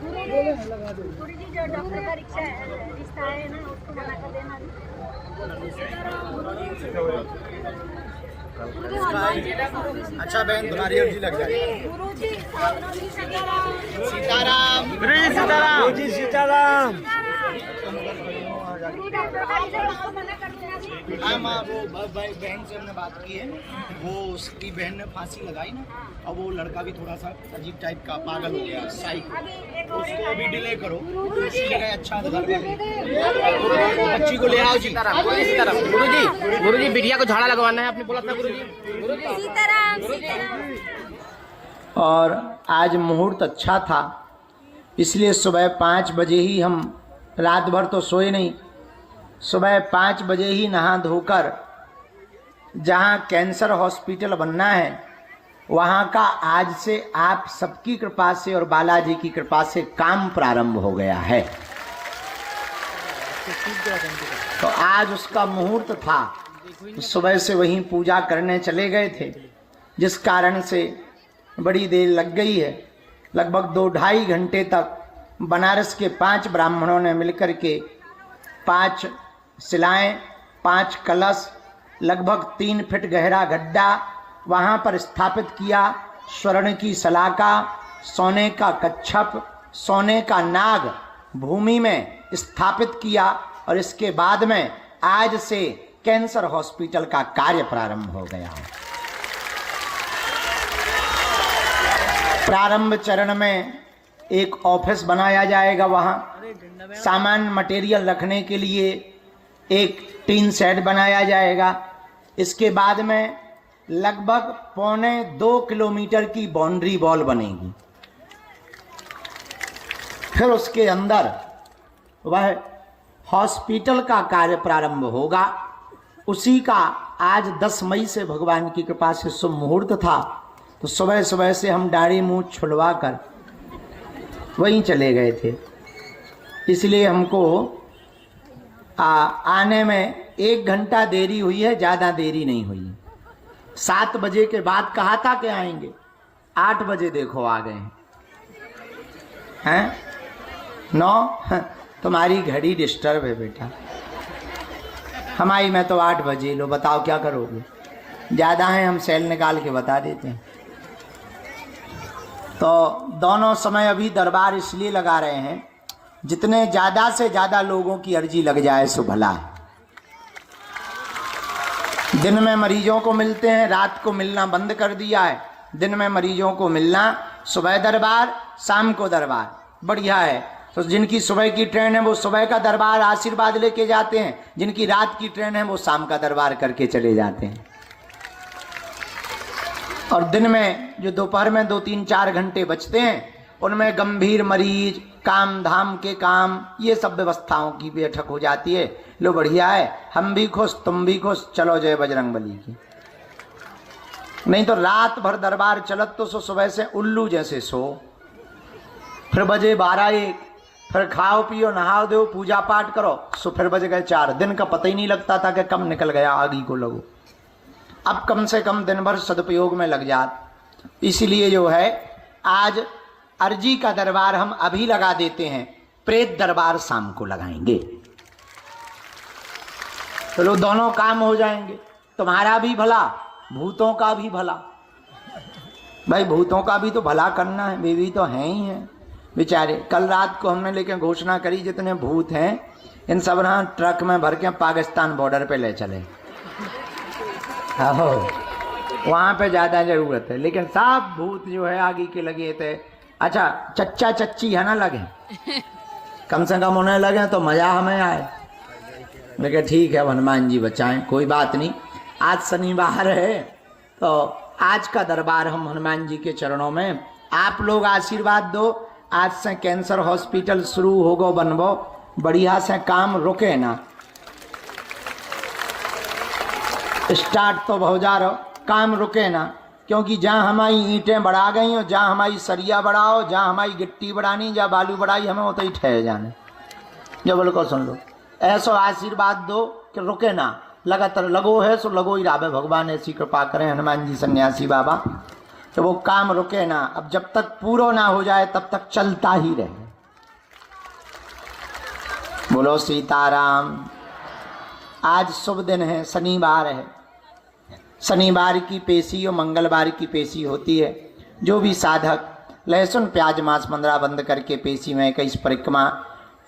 गुरु जी जो डॉक्टर का रिश्ता है ना उसको मना कर देना। अच्छा बहन तुम्हारी अर्जी लग जाएगी। गुरु जी सीताराम सीताराम गुरु जी सीताराम। गुरु जी सीताराम। गुरु डॉक्टर का रिश्ता उसको मना कर देना। हाँ माँ वो बहन से हमने बात की है, वो उसकी बहन ने फांसी लगाई ना, और वो लड़का भी थोड़ा सा अजीब टाइप का पागल हो गया साइको, उसको अभी डिले करो। इसी जगह अच्छा बच्ची को ले आओ जी। गुरु जी बिटिया को झाड़ा लगवाना है, आपने बोला था गुरु जी। सीताराम सीताराम। और आज मुहूर्त अच्छा था, इसलिए सुबह 5 बजे ही हम, रात भर तो सोए नहीं, सुबह 5 बजे ही नहा धोकर जहाँ कैंसर हॉस्पिटल बनना है वहाँ का आज से आप सबकी कृपा से और बालाजी की कृपा से काम प्रारंभ हो गया है। तो आज उसका मुहूर्त था, सुबह से वहीं पूजा करने चले गए थे, जिस कारण से बड़ी देर लग गई है। लगभग 2-2.5 घंटे तक बनारस के 5 ब्राह्मणों ने मिलकर के 5 शिलाएं, 5 कलश, लगभग 3 फीट गहरा गड्ढा वहाँ पर स्थापित किया। स्वर्ण की सलाका, सोने का कच्छप, सोने का नाग भूमि में स्थापित किया, और इसके बाद में आज से कैंसर हॉस्पिटल का कार्य प्रारंभ हो गया है। प्रारंभ चरण में एक ऑफिस बनाया जाएगा, वहाँ सामान मटेरियल रखने के लिए एक टीन शेड बनाया जाएगा। इसके बाद में लगभग 1.25 किलोमीटर की बाउंड्री वॉल बनेगी। फिर उसके अंदर वह हॉस्पिटल का कार्य प्रारंभ होगा। उसी का आज 10 मई से भगवान की कृपा से शुभ मुहूर्त था, तो सुबह सुबह से हम दाढ़ी मुंह छुड़वा कर वहीं चले गए थे। इसलिए हमको आने में 1 घंटा देरी हुई है, ज़्यादा देरी नहीं हुई। 7 बजे के बाद कहा था कि आएंगे, 8 बजे देखो आ गए हैं। 9 तुम्हारी घड़ी डिस्टर्ब है बेटा, हमारी में तो 8 बजे। लो बताओ क्या करोगे, ज़्यादा है हम सेल निकाल के बता देते हैं। तो दोनों समय अभी दरबार इसलिए लगा रहे हैं, जितने ज़्यादा से ज़्यादा लोगों की अर्जी लग जाए सो भला है। दिन में मरीजों को मिलते हैं, रात को मिलना बंद कर दिया है। दिन में मरीजों को मिलना, सुबह दरबार, शाम को दरबार, बढ़िया है। तो जिनकी सुबह की ट्रेन है वो सुबह का दरबार आशीर्वाद लेके जाते हैं, जिनकी रात की ट्रेन है वो शाम का दरबार करके चले जाते हैं। और दिन में जो दोपहर में 2-3-4 घंटे बचते हैं, उनमें गंभीर मरीज, काम धाम के काम, ये सब व्यवस्थाओं की बैठक हो जाती है। लो बढ़िया है, हम भी खुश, तुम भी खुश, चलो जय बजरंगबली की। नहीं तो रात भर दरबार चलत तो सुबह से उल्लू जैसे सो, फिर बजे 12-1, फिर खाओ पियो नहाओ दो पूजा पाठ करो, सो फिर बज गए 4। दिन का पता ही नहीं लगता था कि कब निकल गया आगी को लगो। अब कम से कम दिन भर सदुपयोग में लग जात। इसलिए जो है आज अर्जी का दरबार हम अभी लगा देते हैं, प्रेत दरबार शाम को लगाएंगे। चलो दोनों काम हो जाएंगे, तुम्हारा भी भला, भूतों का भी भला। भाई भूतों का भी तो भला करना है, वे भी तो हैं ही हैं बेचारे। कल रात को हमने लेकिन घोषणा करी जितने भूत हैं इन सब ना ट्रक में भर के पाकिस्तान बॉर्डर पे ले चले। वहाँ पे ज़्यादा जरूरत है, लेकिन सब भूत जो है आगे के लगे थे। अच्छा चच्चा चच्ची है ना लगे, कम से कम उन्हें लगे तो मज़ा हमें आए। लेकिन ठीक है हनुमान जी बचाएं, कोई बात नहीं। आज शनिवार है तो आज का दरबार हम हनुमान जी के चरणों में, आप लोग आशीर्वाद दो। आज से कैंसर हॉस्पिटल शुरू होगो बनबो, बढ़िया से काम रुके ना, स्टार्ट तो हो जा रहा, काम रुके ना। क्योंकि जहाँ हमारी ईंटें बढ़ा गई हो, जहाँ हमारी सरिया बढ़ाओ, जहाँ हमारी गिट्टी बढ़ानी, जहाँ बालू बढ़ाई, हमें वो तो ही ठहर जाने। जो बिल्कुल सुन लो, ऐसा आशीर्वाद दो कि रुके ना, लगातार लगो है सो लगो ही राबे। भगवान ऐसी कृपा करें हनुमान जी सन्यासी बाबा, तो वो काम रुके ना। अब जब तक पूरा ना हो जाए तब तक चलता ही रहे। बोलो सीताराम। आज शुभ दिन है, शनिवार है। शनिवार की पेशी और मंगलवार की पेशी होती है। जो भी साधक लहसुन प्याज मांस मंदरा बंद करके पेशी में 21 परिक्रमा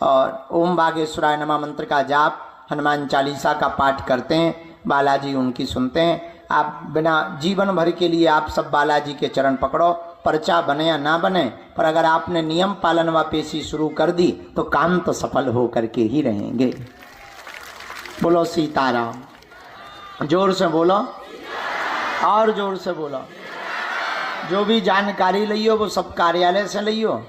और ओम बागेश्वराय नमः मंत्र का जाप, हनुमान चालीसा का पाठ करते हैं, बालाजी उनकी सुनते हैं। आप बिना जीवन भर के लिए आप सब बालाजी के चरण पकड़ो, पर्चा बने या ना बने, पर अगर आपने नियम पालन व पेशी शुरू कर दी तो काम तो सफल हो करके ही रहेंगे। बोलो सीताराम। जोर से बोलो और जोर से बोलो। जो भी जानकारी लियो वो सब कार्यालय से लियो।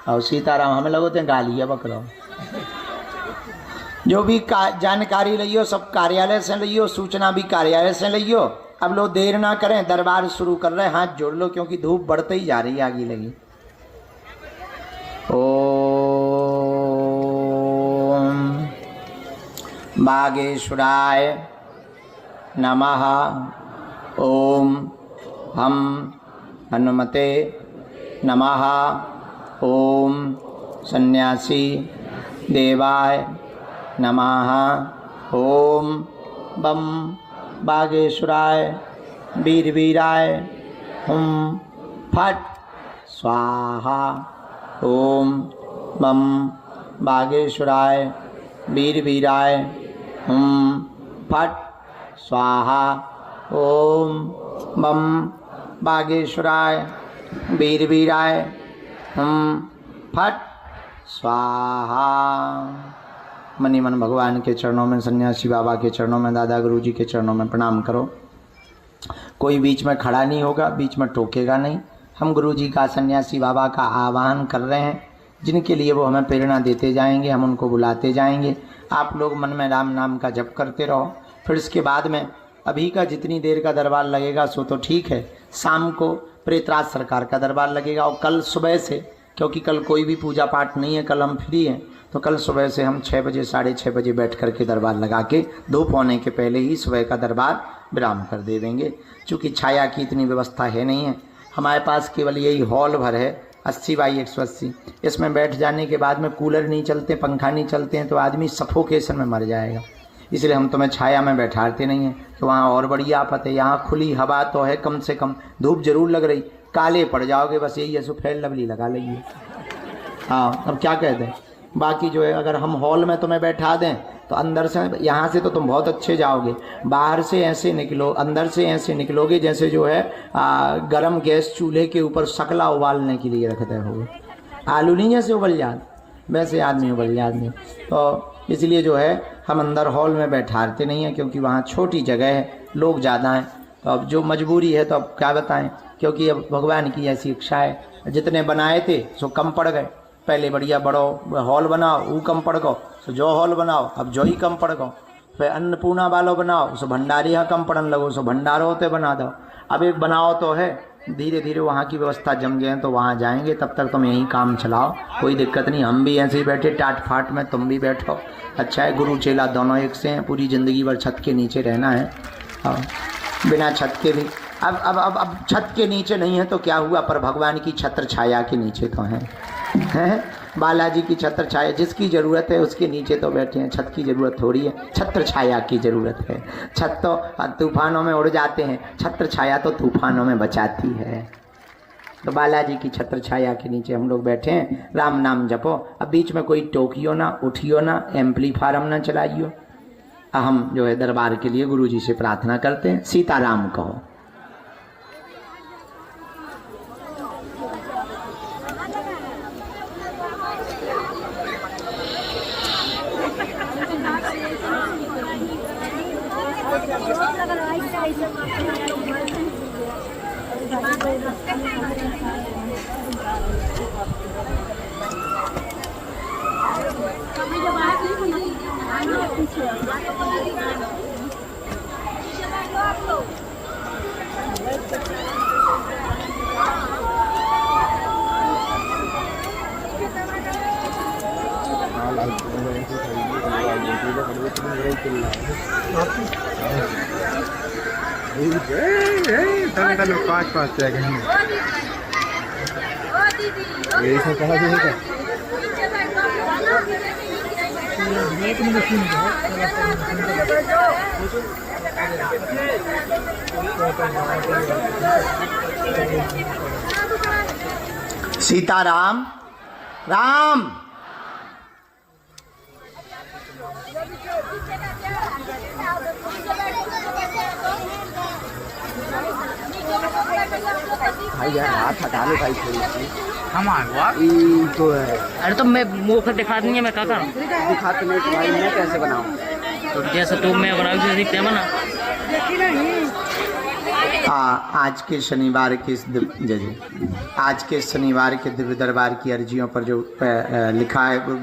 और सीताराम हमें लगोते हैं गालियाँ बकरो। जो भी जानकारी लियो सब कार्यालय से लियो, सूचना भी कार्यालय से लियो। अब लोग देर ना करें, दरबार शुरू कर रहे हैं, हाथ जोड़ लो क्योंकि धूप बढ़ते ही जा रही है, आगे लगी। ओम बागेश्वराय नमः। ओम हम हनुमते नमः। ओम सन्यासी देवाय नमः। ओम बम बागेश्वराय वीरवीराय हुम फट स्वाहा। ओम बम बागेश्वराय वीरवीराय हुम फट स्वाहा। ओम बम बागेश्वराय वीरवीराय हुम फट स्वाहा। मनी मन भगवान के चरणों में, सन्यासी बाबा के चरणों में, दादा गुरु जी के चरणों में प्रणाम करो। कोई बीच में खड़ा नहीं होगा, बीच में टोकेगा नहीं। हम गुरु जी का, सन्यासी बाबा का आह्वान कर रहे हैं, जिनके लिए वो हमें प्रेरणा देते जाएंगे, हम उनको बुलाते जाएंगे। आप लोग मन में राम नाम का जप करते रहो। फिर इसके बाद में अभी का जितनी देर का दरबार लगेगा सो तो ठीक है, शाम को प्रेतराज सरकार का दरबार लगेगा। और कल सुबह से, क्योंकि कल कोई भी पूजा पाठ नहीं है, कल हम फ्री हैं, तो कल सुबह से हम 6 बजे 6:30 बजे बैठ करके दरबार लगा के धूप होने के पहले ही सुबह का दरबार विराम कर दे देंगे। चूँकि छाया की इतनी व्यवस्था है नहीं है, हमारे पास केवल यही हॉल भर है 80 बाई 180। इसमें बैठ जाने के बाद में कूलर नहीं चलते, पंखा नहीं चलते हैं तो आदमी सफोकेशन में मर जाएगा। इसलिए हम तुम्हें छाया में बैठाते नहीं हैं कि वहाँ और बड़ी आफत है। यहाँ खुली हवा तो है, कम से कम धूप जरूर लग रही, काले पड़ जाओगे, बस यही है, सो फेल लवली लगा लेंगे। हाँ, अब क्या कहते हैं। बाकी जो है, अगर हम हॉल में तुम्हें बैठा दें तो अंदर से, यहाँ से तो तुम बहुत अच्छे जाओगे, बाहर से ऐसे निकलो, अंदर से ऐसे निकलोगे जैसे जो है गरम गैस चूल्हे के ऊपर शकला उबालने के लिए रखते हो। आलू नहीं जैसे उबल जाते, वैसे आदमी उबल जाते। तो इसलिए जो है हम अंदर हॉल में बैठाते नहीं हैं, क्योंकि वहाँ छोटी जगह है, लोग ज़्यादा हैं। तो अब जो मजबूरी है तो अब क्या बताएं, क्योंकि अब भगवान की ऐसी इच्छा है। जितने बनाए थे सो कम पड़ गए। पहले बढ़िया बड़ो हॉल बनाओ, वो कम पड़ गो, सो जो हॉल बनाओ अब जो ही कम पड़ गो। फिर अन्नपूर्णा वालों बनाओ, सो भंडारी यहाँ कम पड़न लगो, सो भंडारो होते बना दो। अब एक बनाओ तो है, धीरे धीरे वहाँ की व्यवस्था जम जाए तो वहाँ जाएंगे, तब तक तुम यहीं काम चलाओ, कोई दिक्कत नहीं। हम भी ऐसे ही बैठे टाट फाट में, तुम भी बैठो, अच्छा है। गुरु चेला दोनों एक से हैं, पूरी ज़िंदगी भर छत के नीचे रहना है। और बिना छत के भी अब छत के नीचे नहीं है तो क्या हुआ, पर भगवान की छत्र छाया के नीचे तो हैं। बालाजी की छत्र छाया, जिसकी ज़रूरत है उसके नीचे तो बैठे हैं। छत की ज़रूरत थोड़ी है, छत्र छाया की ज़रूरत है। छत तो तूफानों में उड़ जाते हैं, छत्र छाया तो तूफानों में बचाती है। तो बालाजी की छत्र छाया के नीचे हम लोग बैठे हैं, राम नाम जपो। अब बीच में कोई टोकियो ना, उठियो ना, एम्पलीफार्म ना चलाइयो। हम जो है दरबार के लिए गुरु जी से प्रार्थना करते हैं, सीताराम कहो। पाँच कहा सीताराम राम। भाई यार हाथ हटा लो भाई थोड़ी सी। तो है अरे तो मैं मुंह पर दिखा दूंगी मैं काका। दिखाते नहीं तो भाई मैं कैसे बनाऊं? तो जैसे तुम मैं बनाऊंगी दिखते बना। आज के शनिवार के इस आज के शनिवार के दिव्य दरबार की अर्जियों पर जो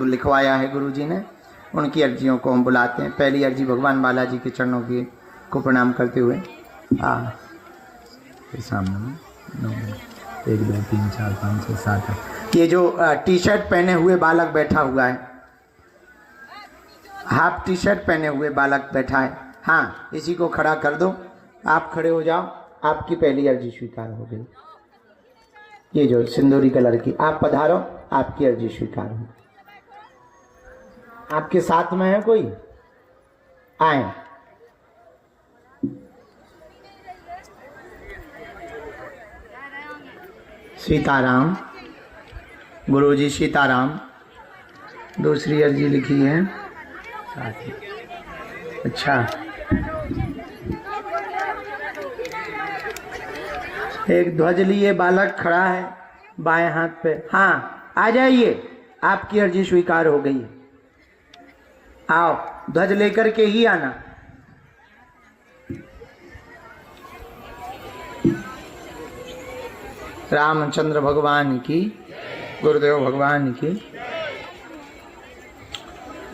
लिखवाया है गुरुजी ने, उनकी अर्जियों को हम बुलाते हैं। पहली अर्जी भगवान बालाजी के चरणों की को प्रणाम करते हुए सामने में 1 2 3 4 5 6 7 ये जो टी शर्ट पहने हुए बालक बैठा हुआ है, हाफ टी शर्ट पहने हुए बालक बैठा है, हाँ इसी को खड़ा कर दो। आप खड़े हो जाओ, आपकी पहली अर्जी स्वीकार हो गई। ये जो सिंदूरी कलर की, आप पधारो, आपकी अर्जी स्वीकार हो। आपके साथ में है कोई? आए। सीताराम। गुरुजी सीताराम। दूसरी अर्जी लिखी है। अच्छा, एक ध्वज लिए बालक खड़ा है बाएं हाथ पे। हाँ आ जाइए, आपकी अर्जी स्वीकार हो गई। आओ, ध्वज लेकर के ही आना। रामचंद्र भगवान की, गुरुदेव भगवान की।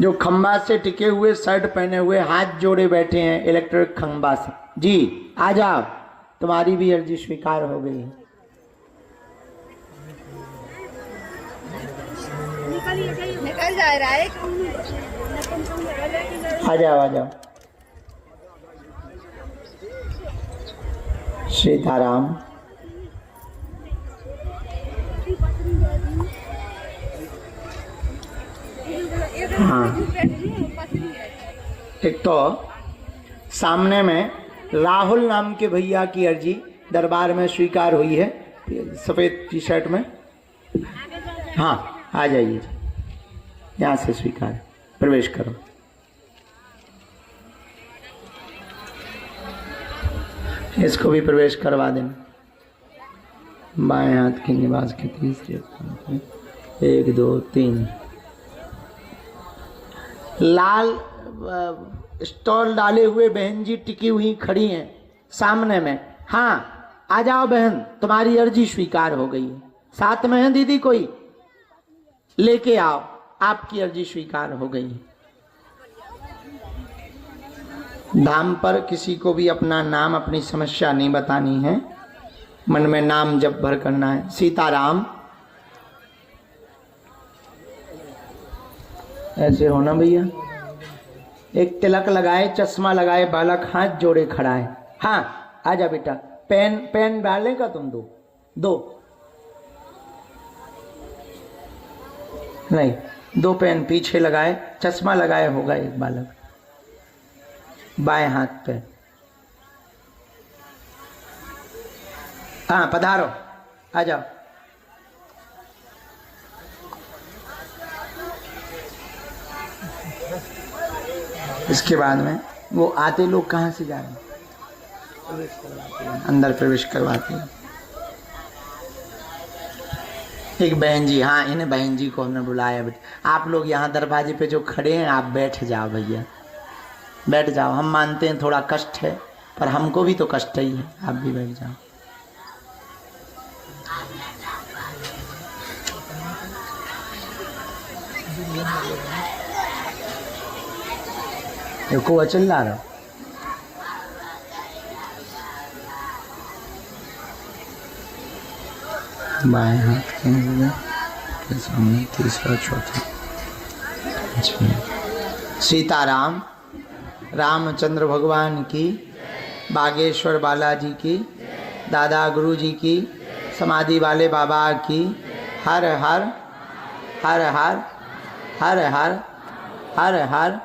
जो खंबा से टिके हुए, शर्ट पहने हुए, हाथ जोड़े बैठे हैं इलेक्ट्रिक खंबा से, जी आ जाओ, तुम्हारी भी अर्जी स्वीकार हो गई है। निकल जा रहा है। आ जाओ, आ जाओ। सीताराम। हाँ, एक तो सामने में राहुल नाम के भैया की अर्जी दरबार में स्वीकार हुई है, सफेद टी शर्ट में। हाँ आ जाइए, यहाँ से स्वीकार, प्रवेश करो। इसको भी प्रवेश करवा देना। बाएं हाथ के निवास के तीसरे 1 2 3 लाल स्टॉल डाले हुए बहन जी टिकी हुई खड़ी हैं सामने में। हाँ आ जाओ बहन, तुम्हारी अर्जी स्वीकार हो गई है। साथ में है दीदी कोई? लेके आओ, आपकी अर्जी स्वीकार हो गई है। धाम पर किसी को भी अपना नाम, अपनी समस्या नहीं बतानी है, मन में नाम जप भर करना है। सीताराम। ऐसे होना भैया। एक तिलक लगाए, चश्मा लगाए बालक हाथ जोड़े खड़ा है। हाँ आजा बेटा, पेन डालेगा तुम? दो नहीं, 2 पेन पीछे लगाए, चश्मा लगाए होगा एक बालक बाएं हाथ पे। हाँ पधारो, आ जाओ। इसके बाद में वो आते लोग कहाँ से जा रहे हैं? अंदर प्रवेश करवाते हैं। एक बहन जी, हाँ इन्हें बहन जी को हमने बुलाया। बेटा आप लोग यहाँ दरवाजे पे जो खड़े हैं, आप बैठ जाओ भैया, बैठ जाओ। हम मानते हैं थोड़ा कष्ट है, पर हमको भी तो कष्ट ही है, आप भी बैठ जाओ। को अचल ला रहा बाएं हाथ के सामने तीसरा चौथा। सीताराम। रामचंद्र भगवान की, बागेश्वर बालाजी की, दादा गुरु जी की, समाधि वाले बाबा की। हर हर हर हर हर हर हर हर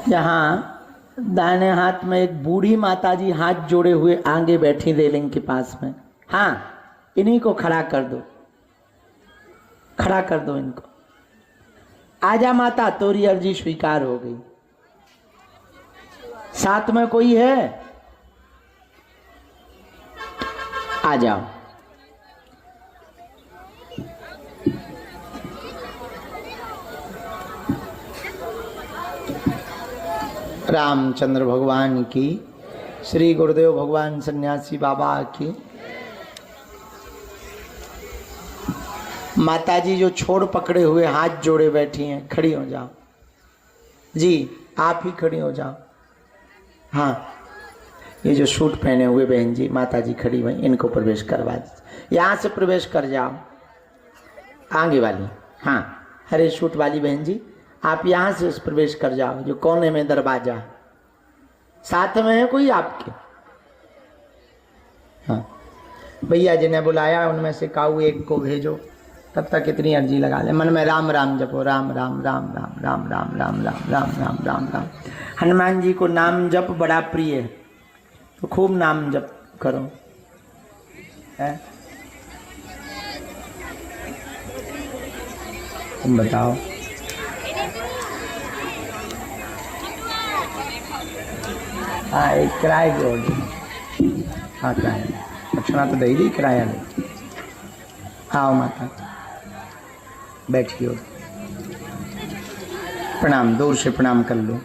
यहाँ दाहिने हाथ में एक बूढ़ी माता जी हाथ जोड़े हुए आगे बैठी रेलिंग के पास में। हाँ, इन्हीं को खड़ा कर दो, खड़ा कर दो इनको। आजा माता, तोरी अर्जी स्वीकार हो गई। साथ में कोई है? आ जाओ। रामचंद्र भगवान की, श्री गुरुदेव भगवान सन्यासी बाबा की। माताजी जो छोड़ पकड़े हुए हाथ जोड़े बैठी हैं, खड़ी हो जाओ जी, आप ही खड़ी हो जाओ। हाँ, ये जो सूट पहने हुए बहन जी, माताजी खड़ी हुई, इनको प्रवेश करवा दीजिए। यहाँ से प्रवेश कर जाओ, आगे वाली। हाँ, हरे सूट वाली बहन जी, आप यहाँ से प्रवेश कर जाओ, जो कोने में दरवाजा। साथ में है कोई आपके? हाँ, भैया जिन्हें बुलाया उनमें से काऊ एक को भेजो। तब तक इतनी अर्जी लगा ले, मन में राम राम जपो, राम राम राम राम राम राम राम राम राम राम राम राम। हनुमान जी को नाम जप बड़ा प्रिय है, तो खूब नाम जप करो। है? तुम बताओ। हाँ, एक किराए की ऑर्डर। हाँ, किराया दक्षिणा तो दे दी, किराया ले। आओ माता, बैठिए। प्रणाम, दूर से प्रणाम कर लो।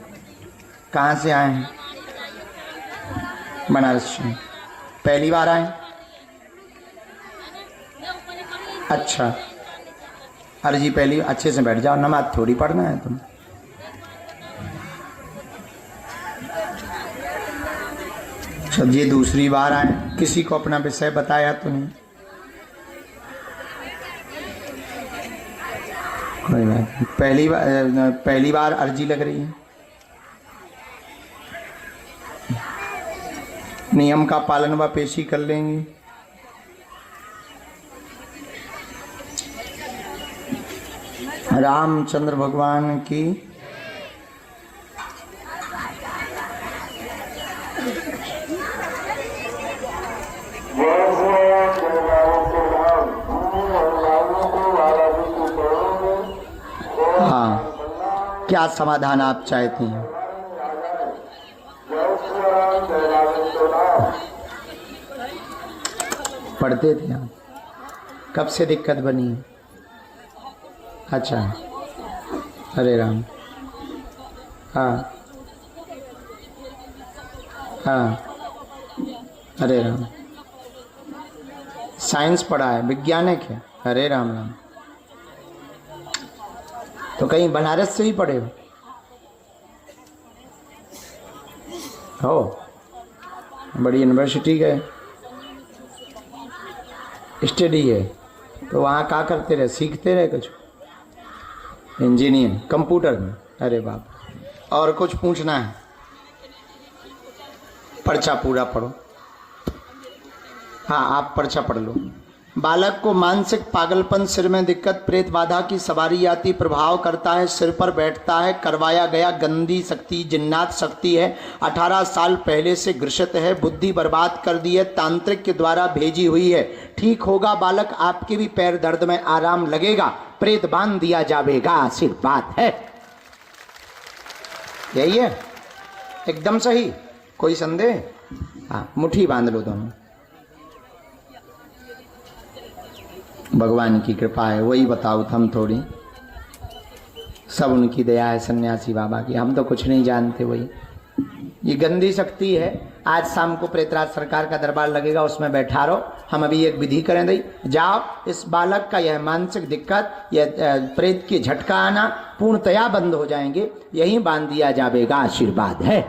कहाँ से आए हैं? बनारस से। पहली बार आए? अच्छा, अर्जी पहली। अच्छे से बैठ जाओ, नमाज थोड़ी पढ़ना है तुम। अच्छा, ये दूसरी बार आए, किसी को अपना विषय बताया तो नहीं? कोई बात नहीं, पहली बार अर्जी लग रही है। नियम का पालन व पेशी कर लेंगे। रामचंद्र भगवान की। हाँ, क्या समाधान आप चाहती हैं? पढ़ते थे आप? कब से दिक्कत बनी है? अच्छा, हरे राम। हाँ हाँ, हरे राम। साइंस पढ़ा है, वैज्ञानिक है। हरे राम राम। तो कहीं बनारस से ही पढ़े हो? बड़ी यूनिवर्सिटी गए, स्टडी है, तो वहाँ क्या करते रहे? सीखते रहे कुछ? इंजीनियर, कंप्यूटर में? अरे बाप। और कुछ पूछना है? पर्चा पूरा पढ़ो। हाँ, आप पर्चा पढ़ लो। बालक को मानसिक पागलपन, सिर में दिक्कत, प्रेत बाधा की सवारी आती, प्रभाव करता है, सिर पर बैठता है, करवाया गया, गंदी शक्ति, जिन्नात शक्ति है, 18 साल पहले से ग्रसित है, बुद्धि बर्बाद कर दी है, तांत्रिक के द्वारा भेजी हुई है। ठीक होगा बालक, आपके भी पैर दर्द में आराम लगेगा, प्रेत बांध दिया जाएगा, आशीर्वाद है। यही है, एकदम सही। कोई संदेह? हाँ, मुट्ठी बांध लो दोनों। भगवान की कृपा है, वही बताओ, हम थोड़ी। सब उनकी दया है, सन्यासी बाबा की। हम तो कुछ नहीं जानते। वही ये गंदी शक्ति है। आज शाम को प्रेतराज सरकार का दरबार लगेगा, उसमें बैठा रहो। हम अभी एक विधि करें दई, जाओ इस बालक का यह मानसिक दिक्कत, यह प्रेत की झटका आना पूर्णतया बंद हो जाएंगे। यही बांध दिया जाएगा, आशीर्वाद है।